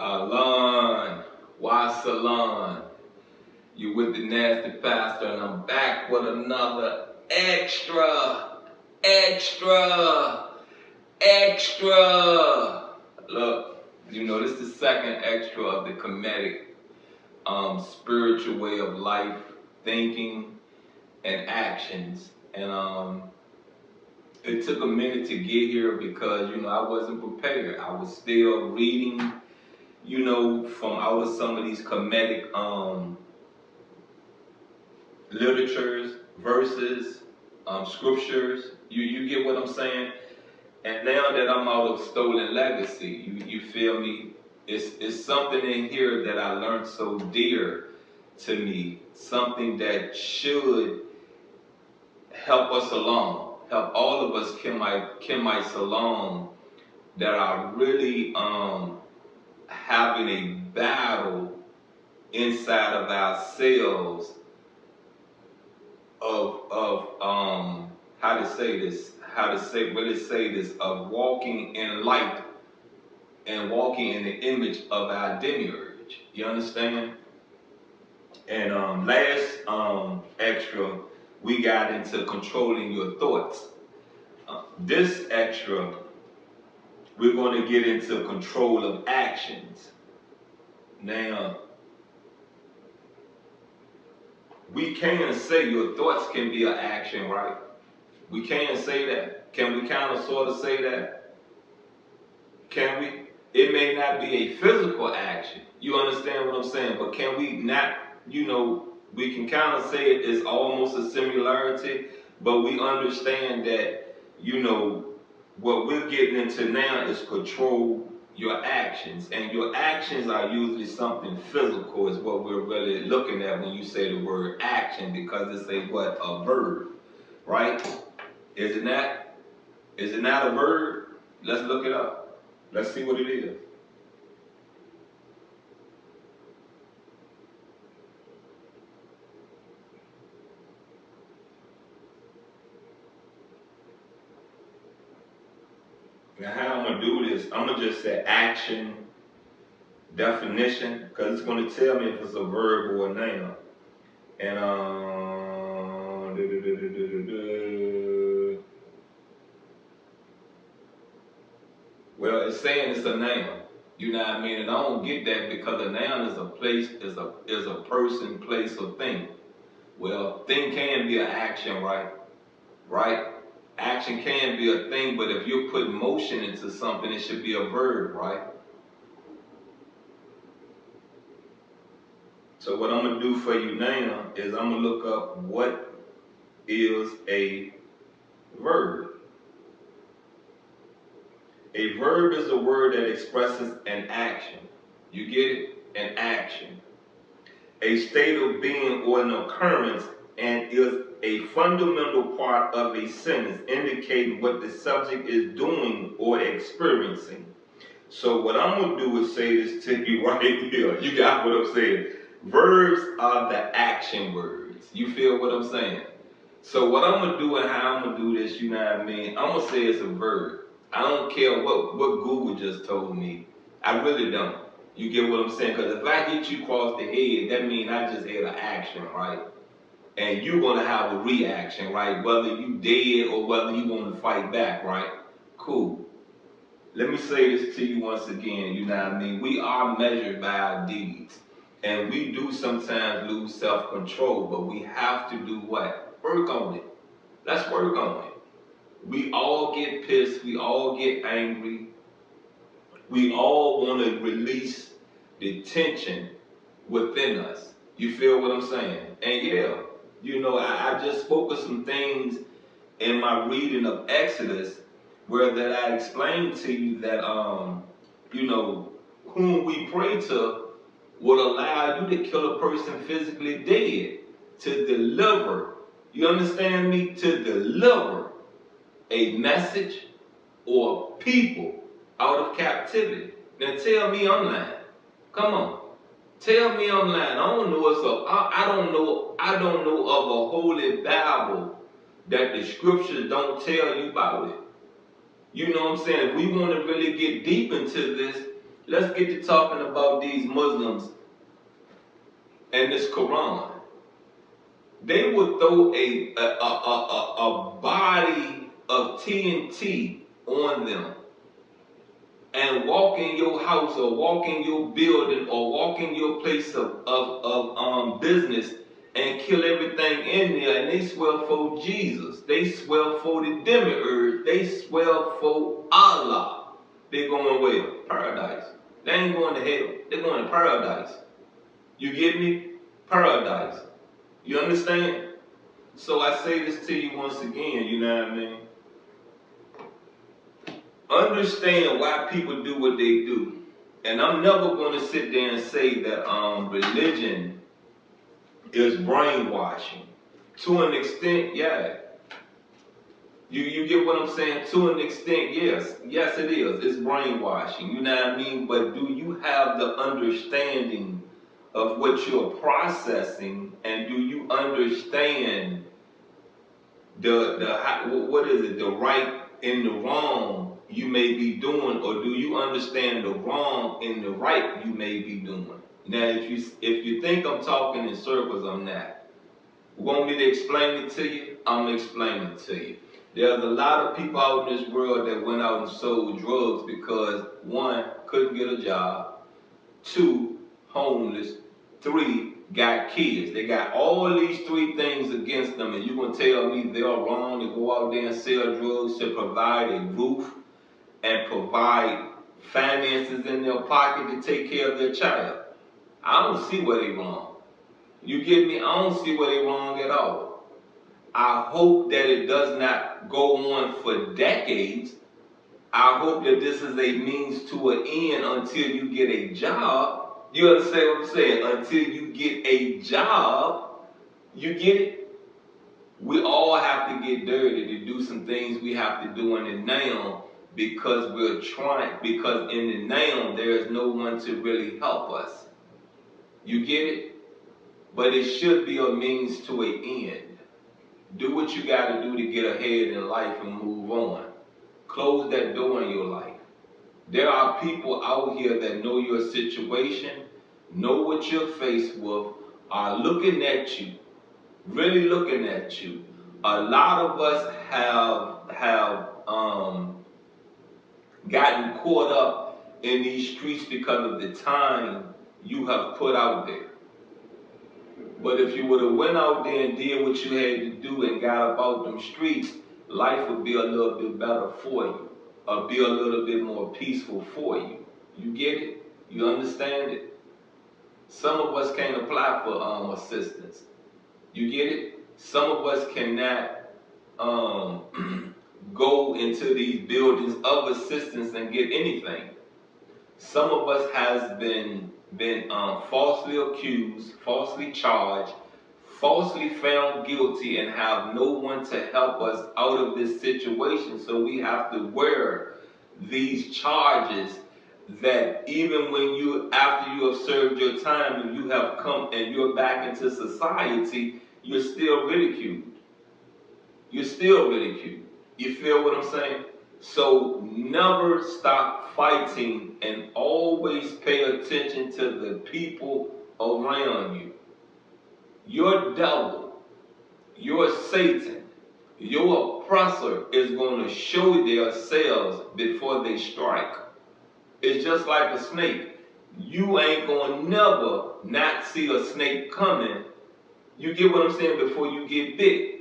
Alon, why Salon? You with the nasty pastor, and I'm back with another extra. Look, this is the second extra of the Kemetic spiritual way of life, thinking, and actions. And it took a minute to get here because I wasn't prepared. I was still reading, from out of some of these Kemetic literatures, verses, scriptures. You get what I'm saying? And now that I'm out of Stolen Legacy, you feel me? It's something in here that I learned so dear to me, something that should help us along, help all of us Kemites along, that are really having a battle inside of ourselves of how to say this, of walking in light and walking in the image of our demiurge. You understand? And last extra, we got into controlling your thoughts. This extra, we're going to get into control of actions. Now, we can say your thoughts can be an action, right? We can say that. Can we kind of sort of say that? Can we? It may not be a physical action. You understand what I'm saying? But can we not, we can kind of say it is almost a similarity, but we understand that, what we're getting into now is control your actions. And your actions are usually something physical is what we're really looking at when you say the word action, because it's a verb, right? Is it not? Is it not a verb? Let's look it up. Let's see what it is. Now, how I'm going to do this, I'm going to just say action definition, because it's going to tell me if it's a verb or a noun. And well, it's saying it's a noun. You know what I mean? And I don't get that, because a noun is a place, is a person, place, or thing. Well, thing can be an action, right? Right? Action can be a thing, but if you're putting motion into something, it should be a verb, right? So what I'm going to do for you now is I'm going to look up what is a verb. A verb is a word that expresses an action. You get it? An action. A state of being or an occurrence, and is a fundamental part of a sentence indicating what the subject is doing or experiencing. So what I'm going to do is say this to you right here. You got what I'm saying? Verbs are the action words. You feel what I'm saying? So what I'm going to do and how I'm going to do this, you know what I mean? I'm going to say it's a verb. I don't care what Google just told me. I really don't. You get what I'm saying? Because if I hit you across the head, that means I just had an action, right? And you're going to have a reaction, right? Whether you dead or whether you want to fight back, right? Cool. Let me say this to you once again, you know what I mean? We are measured by our deeds. And we do sometimes lose self-control, but we have to do what? Work on it. Let's work on it. We all get pissed. We all get angry. We all want to release the tension within us. You feel what I'm saying? And yeah, I just spoke of some things in my reading of Exodus where that I explained to you that, whom we pray to will allow you to kill a person physically dead to deliver. You understand me? To deliver a message or people out of captivity. Now tell me I'm lying. Come on. Tell me I'm lying. I don't know of a holy Bible that the scriptures don't tell you about it. You know what I'm saying? If we want to really get deep into this, Let's get to talking about these Muslims and this Quran. They would throw a body of TNT on them and walk in your house or walk in your building or walk in your place of business and kill everything in there, and they swear for Jesus. They swear for the demiurge. They swear for Allah. They're going where? Paradise. They ain't going to hell. They're going to paradise. You get me? Paradise. You understand? So I say this to you once again, you know what I mean? Understand why people do what they do. And I'm never going to sit there and say that religion is brainwashing. To an extent, yeah. You get what I'm saying? To an extent, yes. Yes, it is. It's brainwashing. You know what I mean? But do you have the understanding of what you're processing, and do you understand the right and the wrong you may be doing, or do you understand the wrong and the right you may be doing? Now, if you think I'm talking in circles, I'm not. Want me to explain it to you? I'm gonna explain it to you. There's a lot of people out in this world that went out and sold drugs because, one, couldn't get a job, two, homeless, three, got kids. They got all these three things against them, and you're going to tell me they're wrong to go out there and sell drugs to provide a roof and provide finances in their pocket to take care of their child? I don't see where they wrong. You get me? I don't see where they wrong at all. I hope that it does not go on for decades. I hope that this is a means to an end until you get a job. You understand what I'm saying? Until you get a job, you get it? We all have to get dirty to do some things we have to do in the now because because in the now there is no one to really help us. You get it? But it should be a means to an end. Do what you got to do to get ahead in life and move on. Close that door in your life. There are people out here that know your situation, know what you're faced with, are looking at you, really looking at you. A lot of us have gotten caught up in these streets because of the time you have put out there. But if you would have went out there and did what you had to do and got about them streets, life would be a little bit better for you, or be a little bit more peaceful for you. You get it? You understand it? Some of us can't apply for assistance. You get it? Some of us cannot go into these buildings of assistance and get anything. Some of us has been falsely accused, falsely charged, falsely found guilty, and have no one to help us out of this situation. So we have to wear these charges that even when after you have served your time and you have come and you're back into society, you're still ridiculed. You're still ridiculed. You feel what I'm saying? So never stop fighting and always pay attention to the people around you. Your devil, your Satan, your oppressor is going to show themselves before they strike. It's just like a snake. You ain't going to never not see a snake coming. You get what I'm saying? Before you get bit.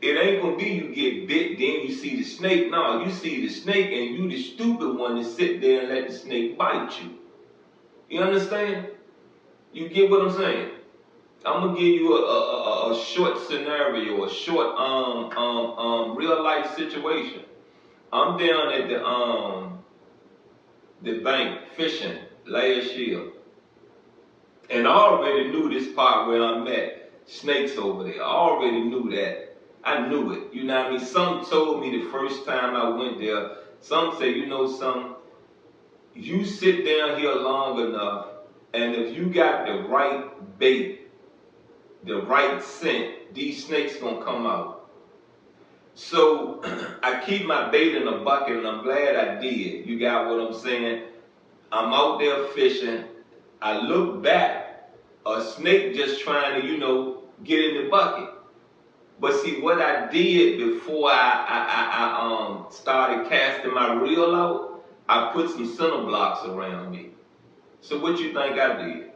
It ain't going to be you get bit, then you see the snake. No, you see the snake and you the stupid one to sit there and let the snake bite you. You understand? You get what I'm saying? I'm going to give you a short scenario, a short real life situation. I'm down at the bank fishing last year. And I already knew this part where I'm at, snakes over there. I already knew that. I knew it. You know what I mean? Some told me the first time I went there, some say, you know something, you sit down here long enough, and if you got the right bait, the right scent, these snakes gonna come out. So I keep my bait in a bucket, and I'm glad I did. You got what I'm saying? I'm out there fishing. I look back, a snake just trying to, get in the bucket. But see, what I did before I started casting my reel out, I put some center blocks around me. So what you think I did?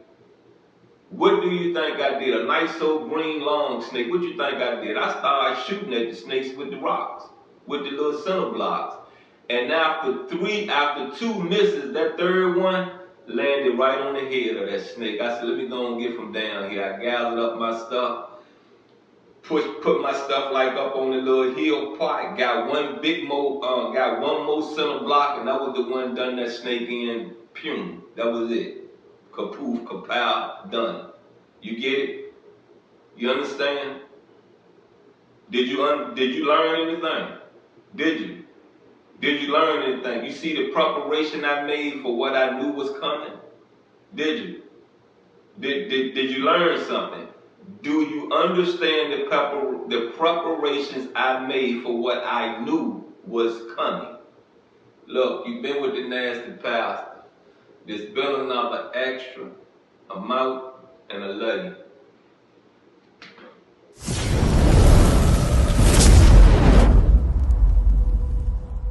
What do you think I did? A nice old green long snake. What you think I did? I started shooting at the snakes with the rocks, with the little center blocks. And after two misses, that third one landed right on the head of that snake. I said, let me go and get from down here. I gathered up my stuff, put my stuff like up on the little hill part, got one more center block, and that was the one done that snake in, pum. That was it. Kapoof, kapow, done. You get it? You understand? Did you learn anything? Did you? Did you learn anything? You see the preparation I made for what I knew was coming? Did you? Did you learn something? Do you understand the preparations I made for what I knew was coming? Look, you've been with the nasty pastor. There's been another extra. I'm out, and I love you.